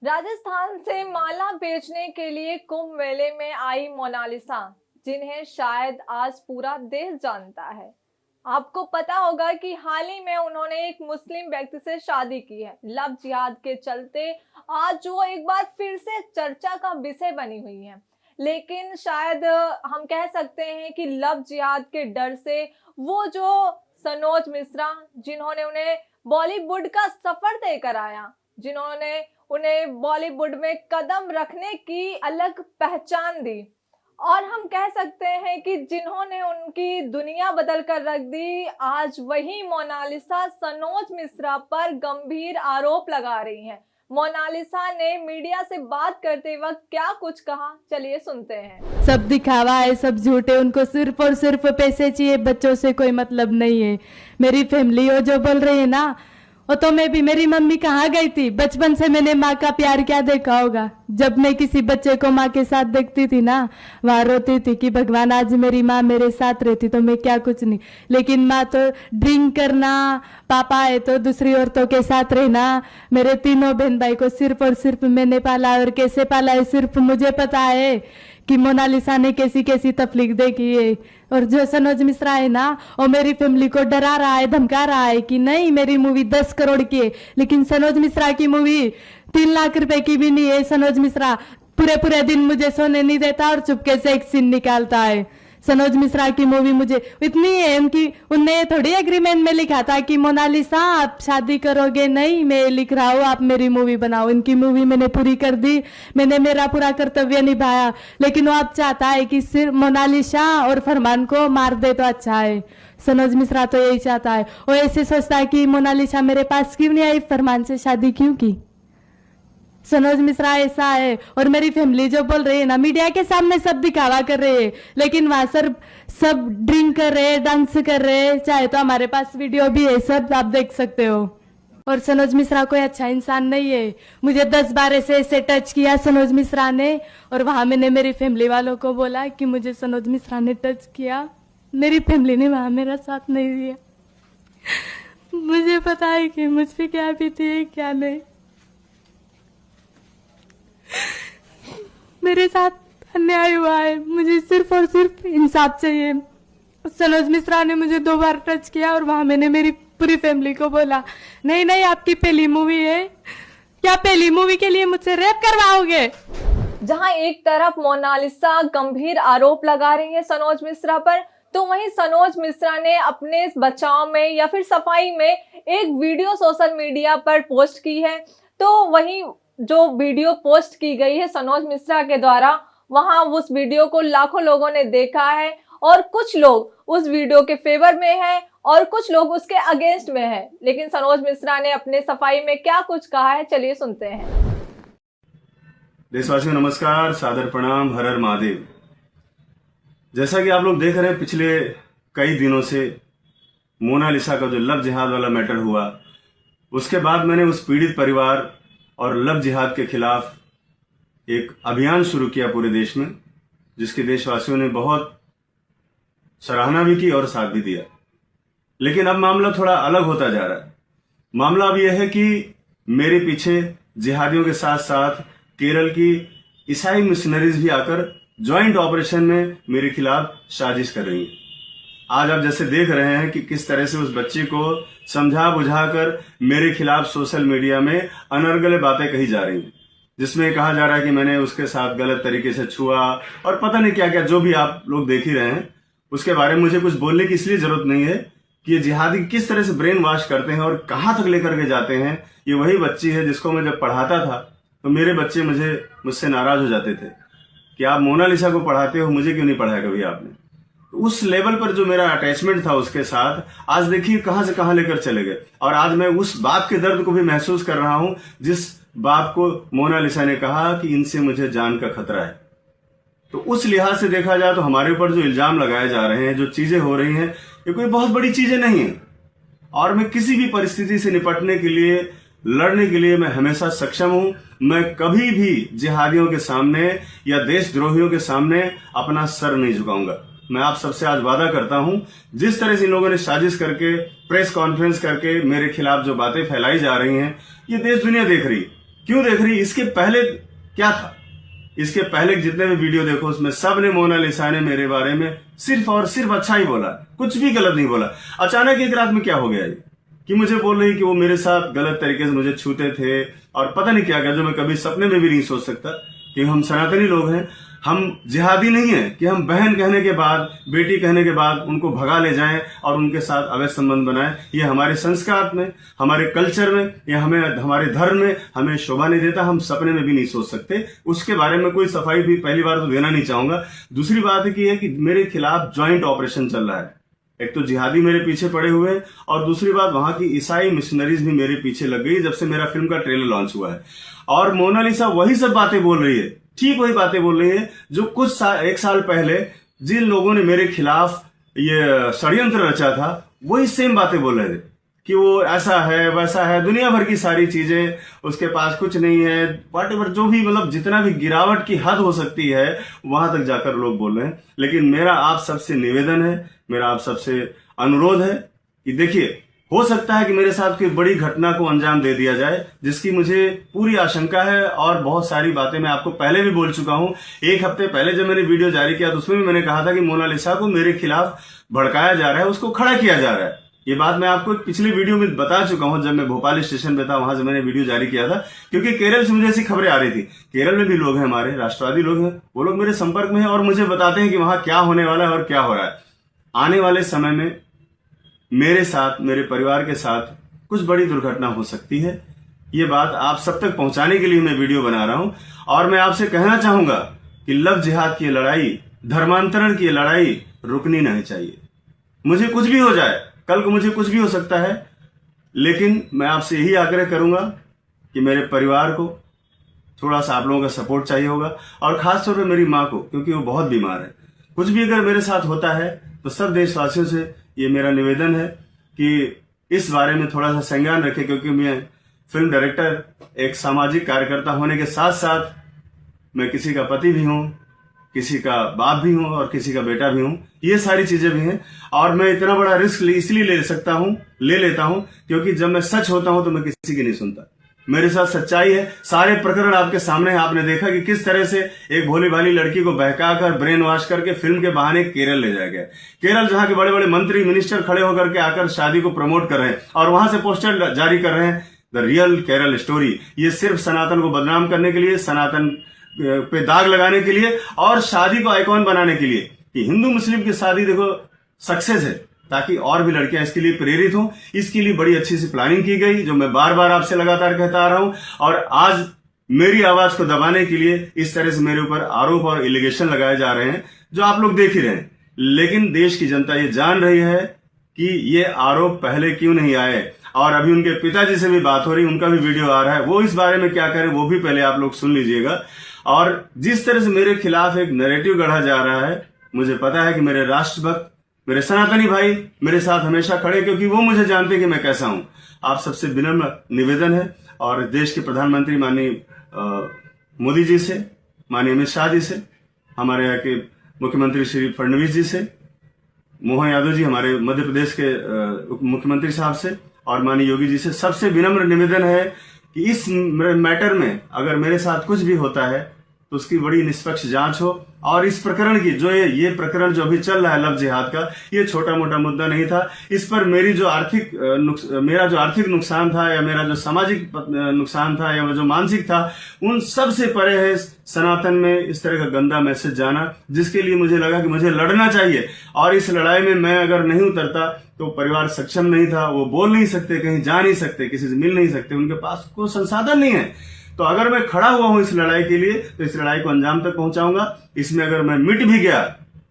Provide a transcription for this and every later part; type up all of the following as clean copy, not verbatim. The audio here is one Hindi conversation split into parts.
राजस्थान से माला बेचने के लिए कुंभ मेले में आई मोनालिसा, जिन्हें शायद आज पूरा देश जानता है। आपको पता होगा कि हाल ही में उन्होंने एक मुस्लिम व्यक्ति से शादी की है। लव जिहाद के चलते आज वो एक बार फिर से चर्चा का विषय बनी हुई है। लेकिन शायद हम कह सकते हैं कि लव जिहाद के डर से वो जो सनोज मिश्रा, जिन्होंने उन्हें बॉलीवुड का सफर तय कराया, जिन्होंने उन्हें बॉलीवुड में कदम रखने की अलग पहचान दी, और हम कह सकते हैं कि जिन्होंने उनकी दुनिया बदल कर रख दी, आज वही मोनालिसा सनोज मिश्रा पर गंभीर आरोप लगा रही हैं। मोनालिसा ने मीडिया से बात करते वक्त क्या कुछ कहा, चलिए सुनते हैं। सब दिखावा है, सब झूठे, उनको सिर्फ और सिर्फ पैसे चाहिए, बच्चों से कोई मतलब नहीं है। मेरी फैमिली हो जो बोल रही है ना, वो तो मैं भी, मेरी मम्मी कहाँ गई थी? बचपन से मैंने माँ का प्यार क्या देखा होगा। जब मैं किसी बच्चे को माँ के साथ देखती थी ना, वहां रोती थी कि भगवान आज मेरी माँ मेरे साथ रहती तो मैं क्या कुछ नहीं। लेकिन माँ तो ड्रिंक करना, पापा है तो दूसरी औरतों के साथ रहना। मेरे तीनों बहन भाई को सिर्फ और सिर्फ मैंने पाला, और कैसे पाला है सिर्फ मुझे पता है कि मोनालिसा ने कैसी कैसी तकलीफ देखी है। और जो सनोज मिश्रा है ना, वो मेरी फैमिली को डरा रहा है, धमका रहा है कि नहीं मेरी मूवी 10 करोड़ की है, लेकिन सनोज मिश्रा की मूवी 3 लाख रुपए की भी नहीं है। सनोज मिश्रा पूरे पूरे दिन मुझे सोने नहीं देता और चुपके से एक सीन निकालता है। सनोज मिश्रा की मूवी मुझे इतनी है उनकी, उनने थोड़ी एग्रीमेंट में लिखा था कि मोनालिसा आप शादी करोगे, नहीं मैं लिख रहा हूँ आप मेरी मूवी बनाओ। इनकी मूवी मैंने पूरी कर दी, मैंने मेरा पूरा कर्तव्य निभाया, लेकिन वो अब चाहता है कि सिर्फ मोनालिसा और फरमान को मार दे तो अच्छा है। सनोज मिश्रा तो यही चाहता है। वो ऐसे सोचता है कि मोनालिसा मेरे पास क्यों नहीं आई, फरमान से शादी क्यों की। सनोज मिश्रा ऐसा है। और मेरी फैमिली जो बोल रही है ना, मीडिया के सामने सब दिखावा कर रहे हैं, लेकिन वहां सर सब ड्रिंक कर रहे हैं, डांस कर रहे हैं। चाहे तो हमारे पास वीडियो भी है, सब आप देख सकते हो। और सनोज मिश्रा कोई अच्छा इंसान नहीं है। मुझे 10 बार ऐसे टच किया सनोज मिश्रा ने, और वहां मैंने मेरी फैमिली वालों को बोला कि मुझे सनोज मिश्रा ने टच किया। मेरी फैमिली ने वहां मेरा साथ नहीं दिया। मुझे पता है कि मुझ पे क्या बीती है क्या नहीं। मेरे साथ अन्याय हुआ है, मुझे सिर्फ और सिर्फ इंसाफ चाहिए। सनोज मिश्रा ने मुझे 2 बार टच किया, और वहां मैंने मेरी पूरी फैमिली को बोला नहीं नहीं आपकी पहली मूवी है, क्या पहली मूवी के लिए मुझसे रेप करवाओगे? जहां एक तरफ मोनालिसा गंभीर आरोप लगा रही है सनोज मिश्रा पर, तो वहीं सनोज मिश्रा ने अपने बचाव में या फिर सफाई में एक वीडियो सोशल मीडिया पर पोस्ट की है। तो वहीं जो वीडियो पोस्ट की गई है सनोज मिश्रा के द्वारा, वहां उस वीडियो को लाखों लोगों ने देखा है, और कुछ लोग उस वीडियो के फेवर में हैं और कुछ लोग उसके अगेंस्ट में हैं। लेकिन सनोज मिश्रा ने अपने सफाई में क्या कुछ कहा है, चलिए सुनते हैं। देशवासियों नमस्कार, सादर प्रणाम, हर हर महादेव। जैसा कि आप लोग देख रहे हैं, पिछले कई दिनों से मोनालिसा का जो लव जिहाद वाला मैटर हुआ, उसके बाद मैंने उस पीड़ित परिवार और लव जिहाद के खिलाफ एक अभियान शुरू किया पूरे देश में, जिसके देशवासियों ने बहुत सराहना भी की और साथ भी दिया। लेकिन अब मामला थोड़ा अलग होता जा रहा है। मामला अब यह है कि मेरे पीछे जिहादियों के साथ साथ केरल की ईसाई मिशनरीज भी आकर ज्वाइंट ऑपरेशन में मेरे खिलाफ साजिश कर रही हैं। आज आप जैसे देख रहे हैं कि किस तरह से उस बच्चे को समझा बुझाकर मेरे खिलाफ सोशल मीडिया में अनर्गल बातें कही जा रही हैं, जिसमें कहा जा रहा है कि मैंने उसके साथ गलत तरीके से छुआ, और पता नहीं क्या क्या, जो भी आप लोग देख ही रहे हैं। उसके बारे में मुझे कुछ बोलने की इसलिए जरूरत नहीं है कि ये जिहादी किस तरह से ब्रेन वॉश करते हैं और कहां तक लेकर के जाते हैं। ये वही बच्ची है जिसको मैं जब पढ़ाता था तो मेरे बच्चे मुझसे नाराज हो जाते थे कि आप मोनालिसा को पढ़ाते हो, मुझे क्यों नहीं पढ़ाया कभी आपने। उस लेवल पर जो मेरा अटैचमेंट था उसके साथ, आज देखिए कहां से कहां लेकर चले गए। और आज मैं उस बाप के दर्द को भी महसूस कर रहा हूं जिस बाप को मोनालिसा ने कहा कि इनसे मुझे जान का खतरा है। तो उस लिहाज से देखा जाए तो हमारे ऊपर जो इल्जाम लगाए जा रहे हैं, जो चीजें हो रही हैं, ये कोई बहुत बड़ी चीजें नहीं है। और मैं किसी भी परिस्थिति से निपटने के लिए, लड़ने के लिए मैं हमेशा सक्षम हूं। मैं कभी भी जिहादियों के सामने या देशद्रोहियों के सामने अपना सर नहीं झुकाऊंगा। मैं आप सबसे आज वादा करता हूं, जिस तरह से इन लोगों ने साजिश करके प्रेस कॉन्फ्रेंस करके मेरे खिलाफ जो बातें फैलाई जा रही हैं, ये देश दुनिया देख रही है। क्यों देख रही? इसके पहले क्या था? इसके पहले जितने भी वीडियो देखो उसमें सब ने, मोनालिसा ने मेरे बारे में सिर्फ और सिर्फ अच्छा ही बोला, कुछ भी गलत नहीं बोला। अचानक एक रात में क्या हो गया कि मुझे बोल रही कि वो मेरे साथ गलत तरीके से मुझे छूते थे और पता नहीं क्या क्या, जो मैं कभी सपने में भी नहीं सोच सकता कि हम सनातनी लोग हैं, हम जिहादी नहीं है कि हम बहन कहने के बाद, बेटी कहने के बाद उनको भगा ले जाएं और उनके साथ अवैध संबंध बनाएं। ये हमारे संस्कार में, हमारे कल्चर में, या हमें हमारे धर्म में हमें शोभा नहीं देता, हम सपने में भी नहीं सोच सकते। उसके बारे में कोई सफाई भी पहली बार तो देना नहीं चाहूंगा। दूसरी बात है कि मेरे खिलाफ ज्वाइंट ऑपरेशन चल रहा है। एक तो जिहादी मेरे पीछे पड़े हुए हैं और दूसरी बात वहां की ईसाई मिशनरीज भी मेरे पीछे लग गई जब से मेरा फिल्म का ट्रेलर लॉन्च हुआ है। और मोनालिसा वही सब बातें बोल रही है, ठीक वही बातें बोल रही है जो एक साल पहले जिन लोगों ने मेरे खिलाफ ये षड्यंत्र रचा था, वही सेम बातें बोल रहे थे कि वो ऐसा है वैसा है, दुनिया भर की सारी चीजें, उसके पास कुछ नहीं है, व्हाटएवर, जो भी मतलब जितना भी गिरावट की हद हो सकती है वहां तक जाकर लोग बोल रहे हैं। लेकिन मेरा आप सबसे निवेदन है, मेरा आप सबसे अनुरोध है कि देखिए, हो सकता है कि मेरे साथ कोई बड़ी घटना को अंजाम दे दिया जाए जिसकी मुझे पूरी आशंका है, और बहुत सारी बातें मैं आपको पहले भी बोल चुका हूं। एक हफ्ते पहले जब मैंने वीडियो जारी किया तो उसमें भी मैंने कहा था कि मोनालिसा को मेरे खिलाफ भड़काया जा रहा है, उसको खड़ा किया जा रहा है। ये बात मैं आपको पिछली वीडियो में बता चुका हूं, जब मैं भोपाल स्टेशन पे था वहां से मैंने वीडियो जारी किया था, क्योंकि केरल से मुझे ऐसी खबरें आ रही थी। केरल में भी लोग हैं, हमारे राष्ट्रवादी लोग हैं, वो लोग मेरे संपर्क में हैं और मुझे बताते हैं कि वहां क्या होने वाला है और क्या हो रहा है। आने वाले समय में मेरे साथ, मेरे परिवार के साथ कुछ बड़ी दुर्घटना हो सकती है। ये बात आप सब तक पहुंचाने के लिए मैं वीडियो बना रहा हूं। और मैं आपसे कहना चाहूंगा कि लव जिहाद की लड़ाई, धर्मांतरण की लड़ाई रुकनी नहीं चाहिए। मुझे कुछ भी हो जाए, कल को मुझे कुछ भी हो सकता है, लेकिन मैं आपसे यही आग्रह करूंगा कि मेरे परिवार को थोड़ा सा आप लोगों का सपोर्ट चाहिए होगा, और खासतौर पर मेरी माँ को, क्योंकि वो बहुत बीमार है। कुछ भी अगर मेरे साथ होता है तो सब देशवासियों से ये मेरा निवेदन है कि इस बारे में थोड़ा सा संज्ञान रखें, क्योंकि मैं फिल्म डायरेक्टर, एक सामाजिक कार्यकर्ता होने के साथ साथ मैं किसी का पति भी हूं, किसी का बाप भी हूं और किसी का बेटा भी हूं। ये सारी चीजें भी हैं, और मैं इतना बड़ा रिस्क इसलिए ले लेता हूं क्योंकि जब मैं सच होता हूं तो मैं किसी की नहीं सुनता। मेरे साथ सच्चाई है। सारे प्रकरण आपके सामने है। आपने देखा कि किस तरह से एक भोली भाली लड़की को बहकाकर, ब्रेन वॉश करके फिल्म के बहाने केरल ले जाया गया। केरल जहां के बड़े बड़े मंत्री, मिनिस्टर खड़े होकर के आकर शादी को प्रमोट कर रहे हैं और वहां से पोस्टर जारी कर रहे हैं, द रियल केरल स्टोरी। ये सिर्फ सनातन को बदनाम करने के लिए, सनातन पे दाग लगाने के लिए और शादी को आइकॉन बनाने के लिए कि हिंदू मुस्लिम की शादी देखो सक्सेस है, ताकि और भी लड़कियां इसके लिए प्रेरित हों। इसके लिए बड़ी अच्छी सी प्लानिंग की गई, जो मैं बार बार आपसे लगातार कहता आ रहा हूं। और आज मेरी आवाज को दबाने के लिए इस तरह से मेरे ऊपर आरोप और एलिगेशन लगाए जा रहे हैं, जो आप लोग देख ही रहे हैं। लेकिन देश की जनता ये जान रही है कि ये आरोप पहले क्यों नहीं आए। और अभी उनके पिताजी से भी बात हो रही, उनका भी वीडियो आ रहा है, वो इस बारे में क्या करें वो भी पहले आप लोग सुन लीजिएगा। और जिस तरह से मेरे खिलाफ एक नैरेटिव गढ़ा जा रहा है, मुझे पता है कि मेरे राष्ट्रभक्त, मेरे सनातनी भाई मेरे साथ हमेशा खड़े, क्योंकि वो मुझे जानते हैं कि मैं कैसा हूं। आप सबसे विनम्र निवेदन है, और देश के प्रधानमंत्री माननीय मोदी जी से, माननीय अमित शाह जी से, हमारे यहाँ के मुख्यमंत्री श्री फडणवीस जी से, मोहन यादव जी हमारे मध्य प्रदेश के मुख्यमंत्री साहब से, और माननीय योगी जी से सबसे विनम्र निवेदन है कि इस मैटर में अगर मेरे साथ कुछ भी होता है तो उसकी बड़ी निष्पक्ष जांच हो। और इस प्रकरण की जो ये प्रकरण जो अभी चल रहा है लव जिहाद का, ये छोटा मोटा मुद्दा नहीं था। इस पर मेरा जो आर्थिक नुकसान था, या मेरा जो सामाजिक नुकसान था, या जो मानसिक था, उन सब से परे है सनातन में इस तरह का गंदा मैसेज जाना, जिसके लिए मुझे लगा कि मुझे लड़ना चाहिए। और इस लड़ाई में मैं अगर नहीं उतरता तो परिवार सक्षम नहीं था, वो बोल नहीं सकते, कहीं जा नहीं सकते, किसी से मिल नहीं सकते, उनके पास कोई संसाधन नहीं है। तो अगर मैं खड़ा हुआ हूं इस लड़ाई के लिए, तो इस लड़ाई को अंजाम तक पहुंचाऊंगा। इसमें अगर मैं मिट भी गया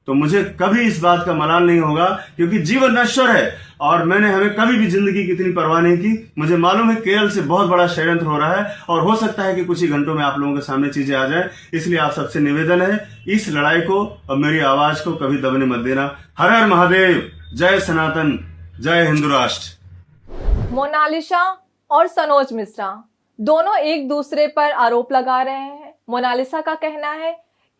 तो मुझे कभी इस बात का मलाल नहीं होगा, क्योंकि जीवन नश्वर है और हमें कभी भी जिंदगी की इतनी परवाह नहीं की। मुझे मालूम है केरल से बहुत बड़ा षड्यंत्र हो रहा है, और हो सकता है कि कुछ ही घंटों में आप लोगों के सामने चीजें आ जाए। इसलिए आप सबसे निवेदन है, इस लड़ाई को और मेरी आवाज को कभी दबने मत देना। हर हर महादेव, जय सनातन, जय हिंदू राष्ट्र। मोनालिसा और सनोज मिश्रा दोनों एक दूसरे पर आरोप लगा रहे हैं। मोनालिसा का कहना है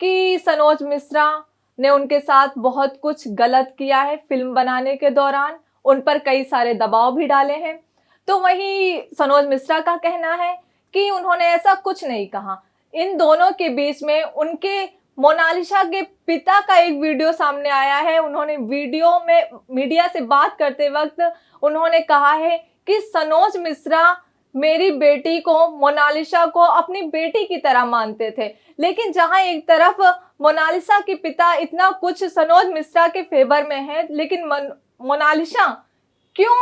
कि सनोज मिश्रा ने उनके साथ बहुत कुछ गलत किया है फिल्म बनाने के दौरान, उन पर कई सारे दबाव भी डाले हैं। तो वहीं सनोज मिश्रा का कहना है कि उन्होंने ऐसा कुछ नहीं कहा। इन दोनों के बीच में उनके मोनालिसा के पिता का एक वीडियो सामने आया है। उन्होंने वीडियो में मीडिया से बात करते वक्त उन्होंने कहा है कि सनोज मिश्रा मेरी बेटी को, मोनालिसा को अपनी बेटी की तरह मानते थे। लेकिन जहां एक तरफ मोनालिसा के पिता इतना कुछ सनोज मिश्रा के फेवर में है, लेकिन मोनालिसा क्यों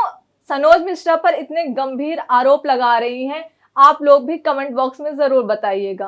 सनोज मिश्रा पर इतने गंभीर आरोप लगा रही हैं? आप लोग भी कमेंट बॉक्स में जरूर बताइएगा।